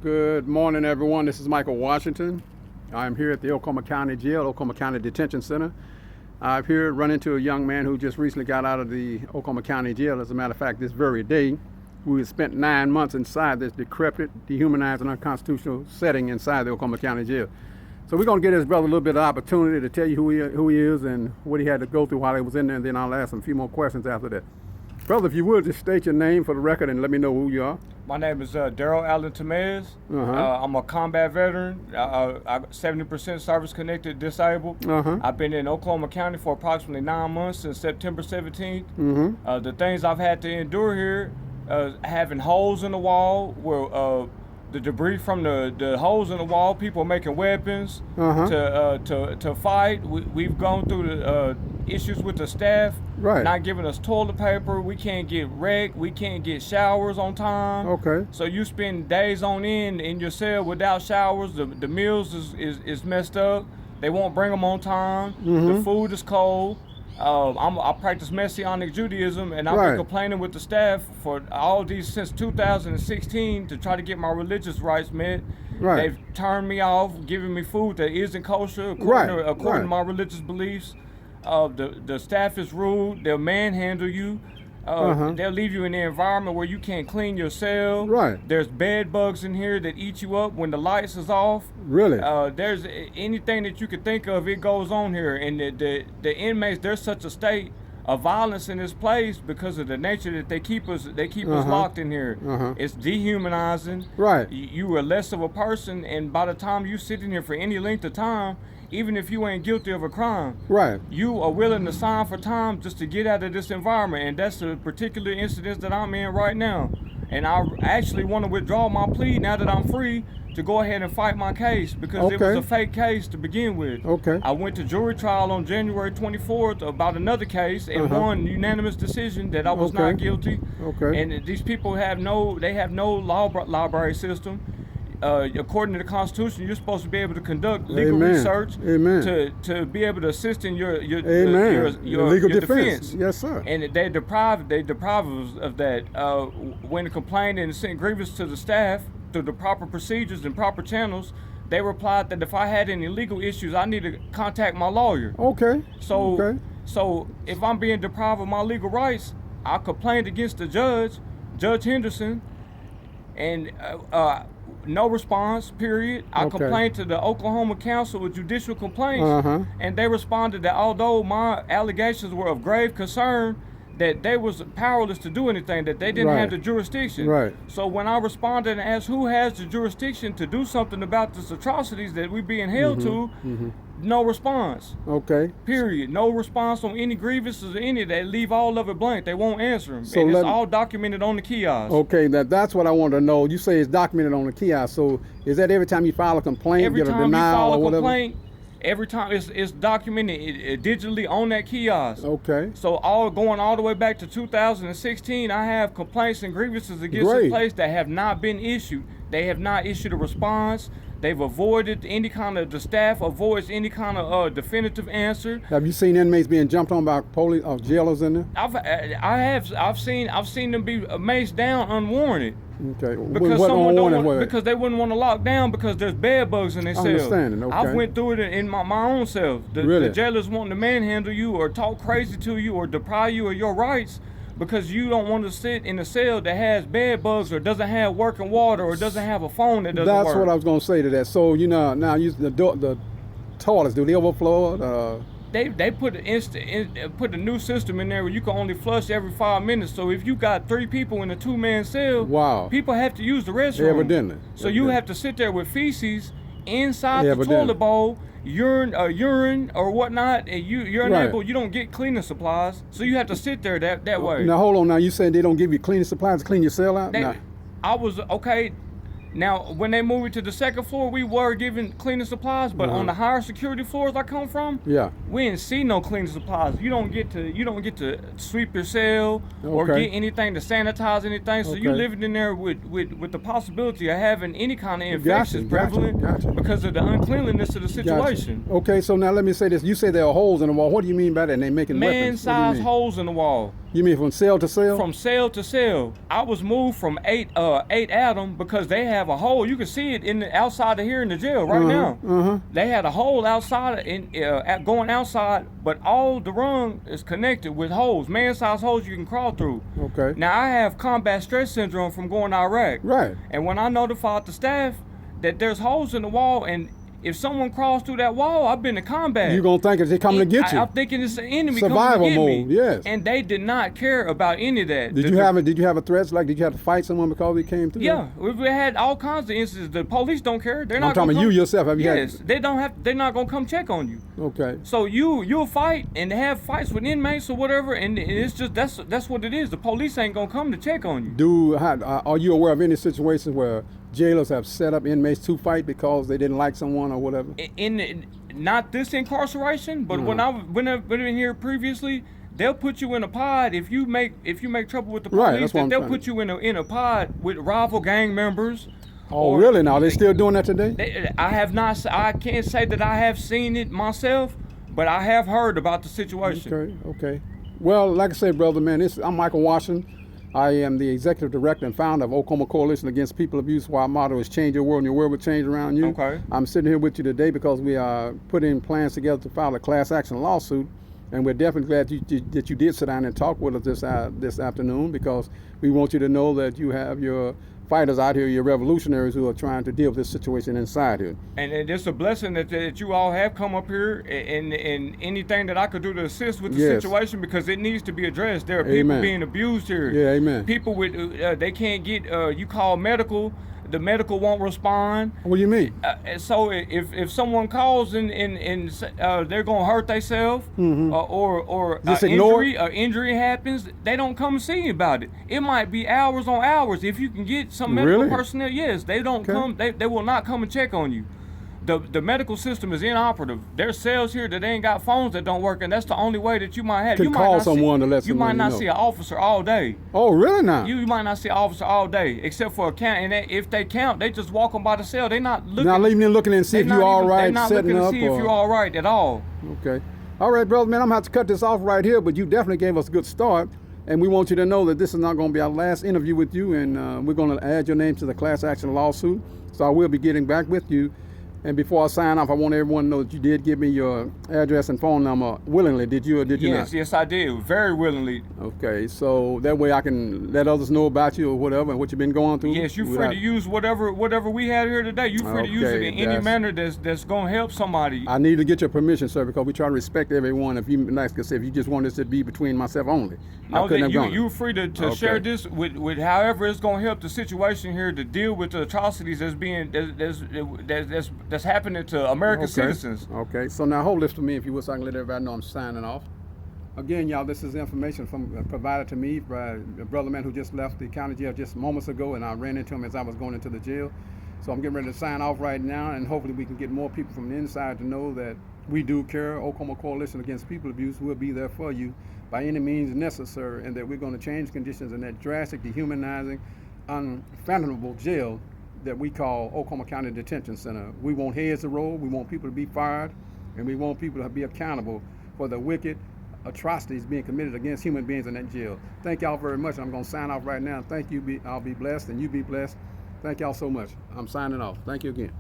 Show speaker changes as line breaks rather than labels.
Good morning, everyone. This is Michael Washington. I'm here at the Oklahoma County Jail, Oklahoma County Detention Center. I've here run into a young man who just recently got out of the Oklahoma County Jail. As a matter of fact, this very day, who has spent 9 months inside this decrepit, dehumanized, and unconstitutional setting inside the Oklahoma County Jail. So we're going to give this brother a little bit of opportunity to tell you who he is and what he had to go through while he was in there, and then I'll ask him a few more questions after that. Brother, if you would, just state your name for the record and let me know who you are.
My name is Daryl Allen Tamez. I'm a combat veteran. 70% service-connected disabled. I've been in Oklahoma County for approximately 9 months since September 17th. The things I've had to endure here, having holes in the wall where the debris from the holes in the wall, people making weapons to fight. We've gone through the issues with the staff, not giving us toilet paper. We can't get wrecked. We can't get showers on time.
Okay.
So you spend days on end in your cell without showers. The meals is messed up. They won't bring them on time. The food is cold. I practice Messianic Judaism, and I've been complaining with the staff for all these since 2016 to try to get my religious rights met. They've turned me off, giving me food that isn't kosher according to my religious beliefs. The staff is rude. They'll manhandle you. They'll leave you in the environment where you can't clean your cell. There's bed bugs in here that eat you up when the lights is off.
Really?
There's anything that you could think of, it goes on here. And the inmates, there's such a state of violence in this place because of the nature that they keep us locked in here. It's dehumanizing. You are less of a person, and by the time you sit in here for any length of time, even if you ain't guilty of a crime, you are willing to sign for time just to get out of this environment. And that's a particular incident that I'm in right now. And I actually want to withdraw my plea now that I'm free to go ahead and fight my case because it was a fake case to begin with. I went to jury trial on January 24th about another case and won unanimous decision that I was not guilty. And these people have no library system. According to the Constitution, you're supposed to be able to conduct legal research to be able to assist in your
legal defense. Yes, sir.
And they deprive us of that. When complained and sent grievance to the staff through the proper procedures and proper channels, they replied that if I had any legal issues, I need to contact my lawyer. So if I'm being deprived of my legal rights, I complained against the judge, Judge Henderson, and no response, period. I complained to the Oklahoma Council of Judicial Complaints, and they responded that although my allegations were of grave concern, that they was powerless to do anything, that they didn't have the jurisdiction. So when I responded and asked who has the jurisdiction to do something about this atrocities that we being held to, no response. Period. No response on any grievances or any. They leave all of it blank. They won't answer them. So and it's all documented on the kiosk.
That's what I want to know. You say it's documented on the kiosk. So is that every time you file a complaint,
every
get a
time
denial
you file
or
a
whatever?
complaint, every time it's documented digitally on that kiosk. So going all the way back to 2016, I have complaints and grievances against this place that have not been issued. They have not issued a response. They've avoided the staff avoids any kind of definitive answer.
Have you seen inmates being jumped on by police or jailers in there?
I've seen them be maced down unwarranted. Because they wouldn't want to lock down because there's bed bugs in their cell. I've went through it in my own self. The jailers wanting to manhandle you or talk crazy to you or deprive you of your rights because you don't want to sit in a cell that has bed bugs or doesn't have working water or doesn't have a phone that doesn't work.
That's what I was going to say to that. So now the toilets, do they overflow?
They put a new system in there where you can only flush every 5 minutes. So if you got 3 people in a 2-man cell, people have to use the restroom.
Evidently.
So you have to sit there with feces inside the toilet bowl, urine or whatnot, and you're unable. You don't get cleaning supplies, so you have to sit there that way.
Now hold on. Now you saying they don't give you cleaning supplies to clean your cell out?
I was okay. Now, when they moved to the second floor, we were given cleaning supplies, but on the higher security floors I come from, we didn't see no cleaning supplies. You don't get to sweep your cell or get anything to sanitize anything. So you living in there with the possibility of having any kind of infections prevalent because of the uncleanliness of the situation.
So now let me say this. You say there are holes in the wall. What do you mean by that? And they making
man-sized holes in the wall.
You mean from cell to cell?
From cell to cell. I was moved from 8 Adam because they have a hole. You can see it in the outside of here in the jail right now. They had a hole outside going outside, but all the rung is connected with holes, man-sized holes you can crawl through.
Okay.
Now I have combat stress syndrome from going to Iraq.
Right.
And when I notified the staff that there's holes in the wall, and if someone crawls through that wall, I've been to combat.
You're going to think they're coming to get you.
I'm thinking it's an enemy
Survival
coming to get
mode,
me.
yes.
And they did not care about any of that.
Did you have a threat? Like, did you have to fight someone because they came through?
Yeah, we had all kinds of instances. The police don't care. They're
I'm
not.
talking
gonna
about you
come,
yourself. Have you
yes, they don't have. They're not gonna come check on you.
Okay.
So you'll fight and have fights with inmates or whatever, and it's just that's what it is. The police ain't gonna come to check on you.
Are you aware of any situations where jailers have set up inmates to fight because they didn't like someone or whatever?
Not this incarceration, but when I've been here previously, they'll put you in a pod if you make trouble with the police.
Right,
They'll put you in a pod with rival gang members.
Oh, really? Now they still doing that today?
I have not. I can't say that I have seen it myself, but I have heard about the situation.
Okay. Well, like I say, brother, man, I'm Michael Washington. I am the executive director and founder of Oklahoma Coalition Against People Abuse, where our motto is change your world and your world will change around you.
Okay.
I'm sitting here with you today because we are putting plans together to file a class action lawsuit, and we're definitely glad that you did sit down and talk with us this afternoon, because we want you to know that you have your fighters out here, your revolutionaries who are trying to deal with this situation inside here.
And it's a blessing that you all have come up here, and anything that I could do to assist with the situation, because it needs to be addressed. There are people being abused here.
Yeah, amen.
People with they can't get you call medical. The medical won't respond.
What do you mean?
So if someone calls and they're gonna hurt themselves, or injury happens, they don't come and see about it. It might be hours on hours. If you can get some medical personnel, yes, they don't come. They will not come and check on you. The medical system is inoperative. There's cells here that ain't got phones that don't work, and that's the only way that you might have.
You might call someone to let someone know.
You might not see an officer all day.
Oh, really now?
You might not see an officer all day, except for a count. And if they count, they just walk them by the cell. They're not looking.
Not even looking and see if you're all right.
They're not looking to see if you're all right at all.
Okay. All right, brother, man, I'm going to have to cut this off right here, but you definitely gave us a good start. And we want you to know that this is not going to be our last interview with you, and we're going to add your name to the class action lawsuit. So I will be getting back with you. And before I sign off, I want everyone to know that you did give me your address and phone number willingly. Did you or did you not?
Yes, I did. Very willingly.
Okay, so that way I can let others know about you or whatever and what you've been going through.
Yes, you're free to use whatever we had here today. You're free to use it in any manner that's going to help somebody.
I need to get your permission, sir, because we try to respect everyone. If you, like I said, if you just want this to be between myself only,
you're free to share this with however it's going to help the situation here to deal with the atrocities that's happening to American citizens.
Okay, so now hold this for me, if you would, so I can let everybody know I'm signing off. Again, y'all, this is information provided to me by a brother man who just left the county jail just moments ago, and I ran into him as I was going into the jail. So I'm getting ready to sign off right now, and hopefully we can get more people from the inside to know that we do care. Oklahoma Coalition Against People Abuse will be there for you by any means necessary, and that we're going to change conditions in that drastic, dehumanizing, unfathomable jail that we call Oklahoma County Detention Center. We want heads to roll, we want people to be fired, and we want people to be accountable for the wicked atrocities being committed against human beings in that jail. Thank y'all very much. I'm going to sign off right now. Thank you. I'll be blessed, and you be blessed. Thank y'all so much. I'm signing off. Thank you again.